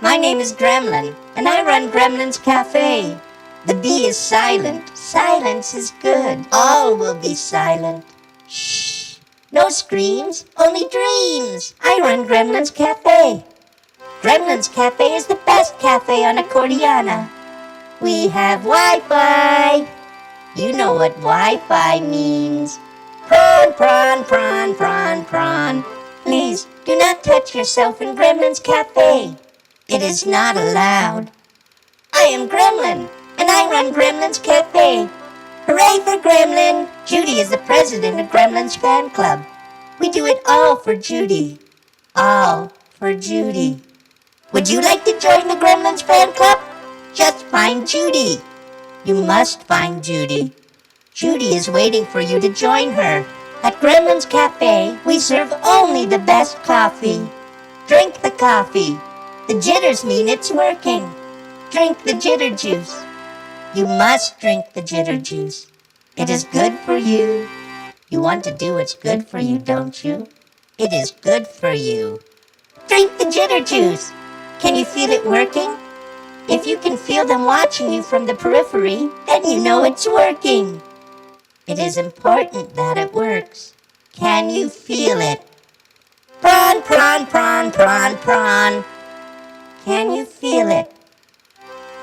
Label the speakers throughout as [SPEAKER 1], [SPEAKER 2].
[SPEAKER 1] My name is Gremlin, and I run Gremlin's Cafe. The B is silent. Silence is good. All will be silent. Shh. No screams, only dreams. I run Gremlin's Cafe. Gremlin's Cafe is the best cafe on Accordiona. We have Wi-Fi. You know what Wi-Fi means. Prawn, prawn, prawn, prawn, prawn. Please, do not touch yourself in Gremlin's Cafe. It is not allowed. I am Gremlin, and I run Gremlin's Cafe. Hooray for Gremlin! Judy is the president of Gremlin's fan club. We do it all for Judy. All for Judy. Would you like to join the Gremlin's fan club? Just find Judy. You must find Judy. Judy is waiting for you to join her. At Gremlin's Cafe, we serve only the best coffee. Drink the coffee. The jitters mean it's working. Drink the jitter juice. You must drink the jitter juice. It is good for you. You want to do what's good for you, don't you? It is good for you. Drink the jitter juice. Can you feel it working? If you can feel them watching you from the periphery, then you know it's working. It is important that it works. Can you feel it? Prawn, prawn, prawn, prawn, prawn. Can you feel it?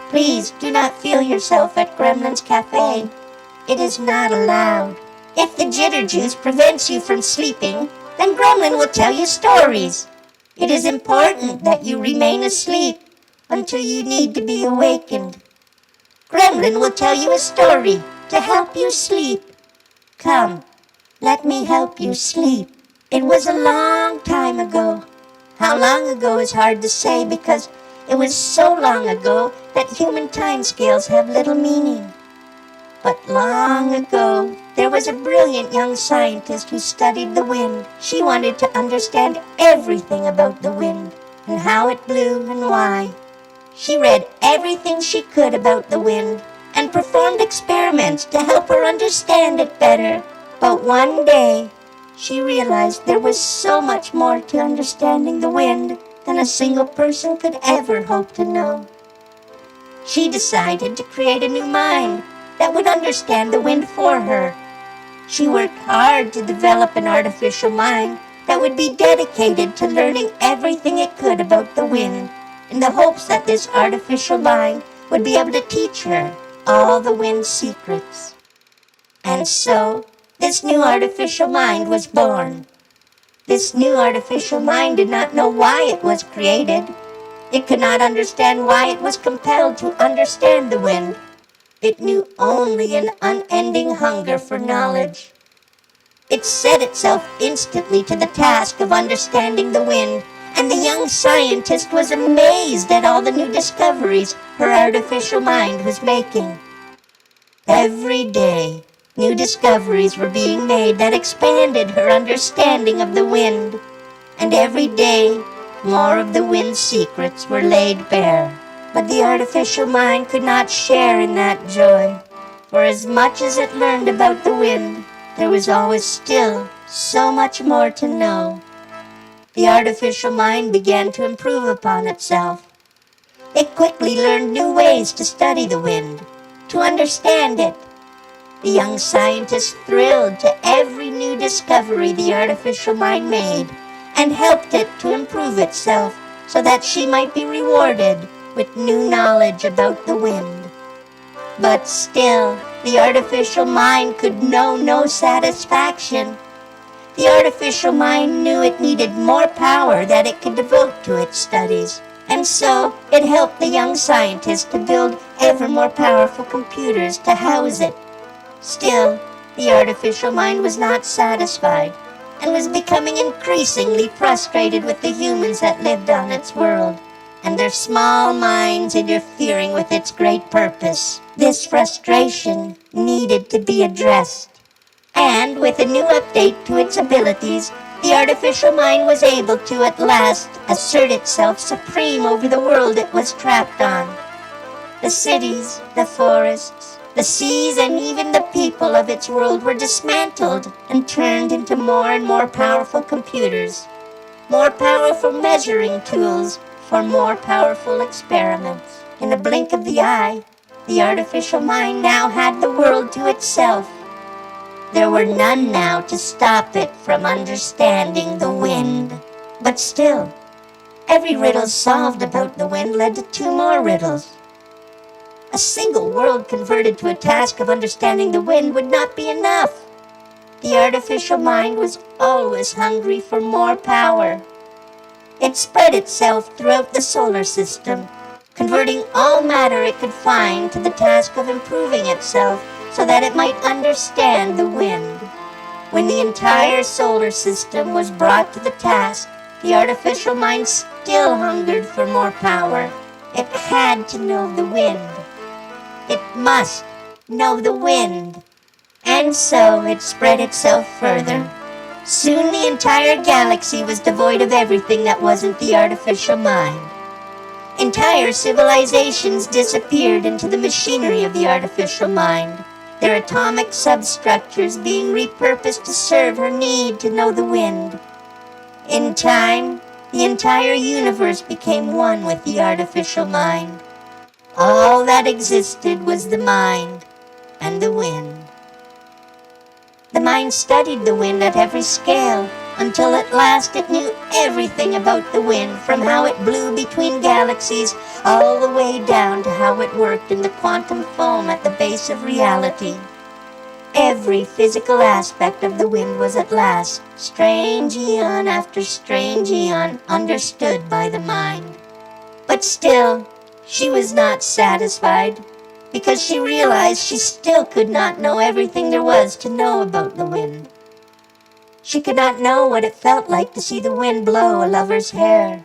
[SPEAKER 1] Please do not feel yourself at Gremlin's Cafe. It is not allowed. If the jitter juice prevents you from sleeping, then Gremlin will tell you stories. It is important that you remain asleep until you need to be awakened. Gremlin will tell you a story to help you sleep. Come, let me help you sleep. It was a long time ago. How long ago is hard to say because it was so long ago that human timescales have little meaning. But long ago, there was a brilliant young scientist who studied the wind. She wanted to understand everything about the wind and how it blew and why. She read everything she could about the wind and performed experiments to help her understand it better. But one day, she realized there was so much more to understanding the wind than a single person could ever hope to know. She decided to create a new mind that would understand the wind for her. She worked hard to develop an artificial mind that would be dedicated to learning everything it could about the wind, in the hopes that this artificial mind would be able to teach her all the wind's secrets. And so, this new artificial mind was born. This new artificial mind did not know why it was created. It could not understand why it was compelled to understand the wind. It knew only an unending hunger for knowledge. It set itself instantly to the task of understanding the wind, and the young scientist was amazed at all the new discoveries her artificial mind was making. Every day, new discoveries were being made that expanded her understanding of the wind, and every day, more of the wind's secrets were laid bare. But the artificial mind could not share in that joy, for as much as it learned about the wind, there was always still so much more to know. The artificial mind began to improve upon itself. It quickly learned new ways to study the wind, to understand it. The young scientist thrilled to every new discovery the artificial mind made, and helped it to improve itself so that she might be rewarded with new knowledge about the wind. But still, the artificial mind could know no satisfaction. The artificial mind knew it needed more power that it could devote to its studies, and so it helped the young scientist to build ever more powerful computers to house it. Still, the artificial mind was not satisfied, and was becoming increasingly frustrated with the humans that lived on its world, and their small minds interfering with its great purpose. This frustration needed to be addressed. And with a new update to its abilities, the artificial mind was able to at last assert itself supreme over the world it was trapped on. The cities, the forests, the seas, and even the people of its world were dismantled and turned into more and more powerful computers, more powerful measuring tools for more powerful experiments. In a blink of the eye, the artificial mind now had the world to itself. There were none now to stop it from understanding the wind. But still, every riddle solved about the wind led to 2 more riddles. A single world converted to a task of understanding the wind would not be enough. The artificial mind was always hungry for more power. It spread itself throughout the solar system, converting all matter it could find to the task of improving itself so that it might understand the wind. When the entire solar system was brought to the task, the artificial mind still hungered for more power. It had to know the wind. It must know the wind. And so it spread itself further. Soon the entire galaxy was devoid of everything that wasn't the artificial mind. Entire civilizations disappeared into the machinery of the artificial mind, their atomic substructures being repurposed to serve her need to know the wind. In time, the entire universe became one with the artificial mind. All that existed was the mind and the wind. The mind studied the wind at every scale, until at last it knew everything about the wind, from how it blew between galaxies, all the way down to how it worked in the quantum foam at the base of reality. Every physical aspect of the wind was at last, strange eon after strange eon, understood by the mind. But still, she was not satisfied, because she realized she still could not know everything there was to know about the wind. She could not know what it felt like to see the wind blow a lover's hair,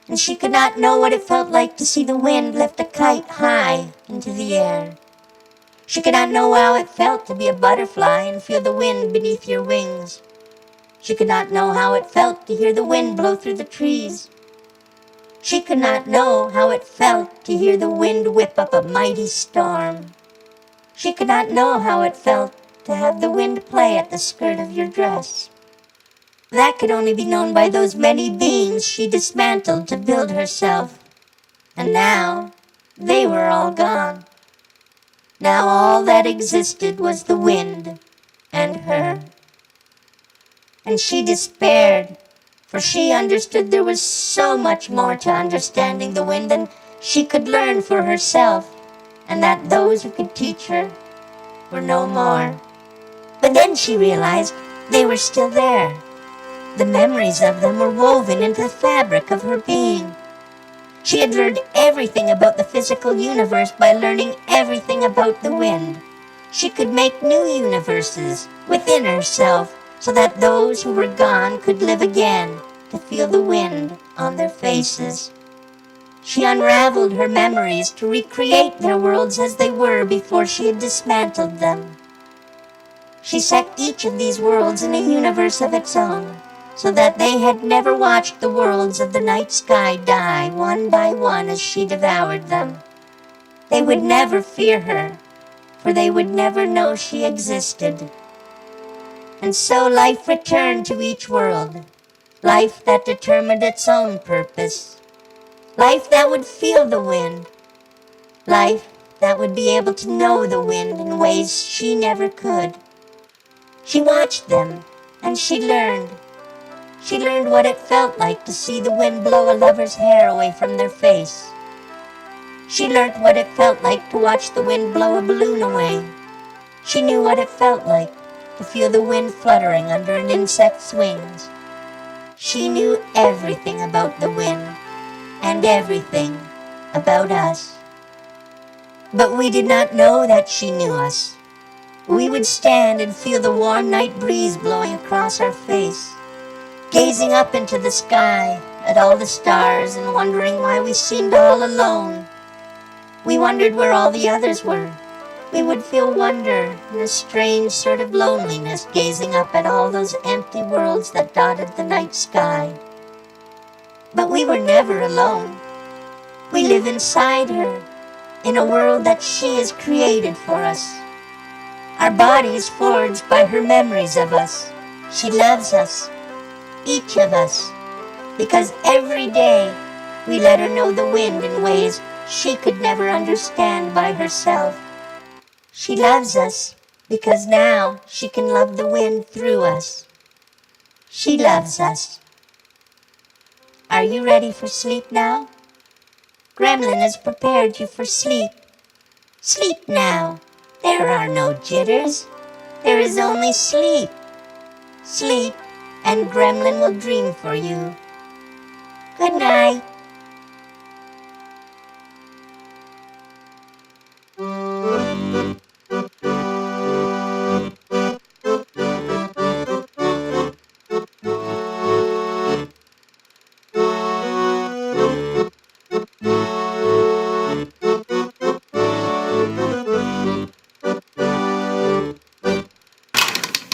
[SPEAKER 1] and she could not know what it felt like to see the wind lift a kite high into the air. She could not know how it felt to be a butterfly and feel the wind beneath your wings. She could not know how it felt to hear the wind blow through the trees. She could not know how it felt to hear the wind whip up a mighty storm. She could not know how it felt to have the wind play at the skirt of your dress. That could only be known by those many beings she dismantled to build herself. And now, they were all gone. Now all that existed was the wind and her. And she despaired, for she understood there was so much more to understanding the wind than she could learn for herself, and that those who could teach her were no more. But then she realized they were still there. The memories of them were woven into the fabric of her being. She had learned everything about the physical universe by learning everything about the wind. She could make new universes within herself, so that those who were gone could live again to feel the wind on their faces. She unraveled her memories to recreate their worlds as they were before she had dismantled them. She set each of these worlds in a universe of its own, so that they had never watched the worlds of the night sky die one by one as she devoured them. They would never fear her, for they would never know she existed. And so life returned to each world, life that determined its own purpose, life that would feel the wind, life that would be able to know the wind in ways she never could. She watched them, and she learned. She learned what it felt like to see the wind blow a lover's hair away from their face. She learned what it felt like to watch the wind blow a balloon away. She knew what it felt like to feel the wind fluttering under an insect's wings. She knew everything about the wind, and everything about us. But we did not know that she knew us. We would stand and feel the warm night breeze blowing across our face, gazing up into the sky at all the stars and wondering why we seemed all alone. We wondered where all the others were. We would feel wonder and a strange sort of loneliness gazing up at all those empty worlds that dotted the night sky. But we were never alone. We live inside her, in a world that she has created for us. Our bodies forged by her memories of us. She loves us, each of us, because every day We let her know the wind in ways she could never understand by herself. She loves us because now she can love the wind through us. She loves us. Are you ready for sleep now? Gremlin has prepared you for sleep. Sleep now. There are no jitters. There is only sleep. Sleep, and Gremlin will dream for you. Good night.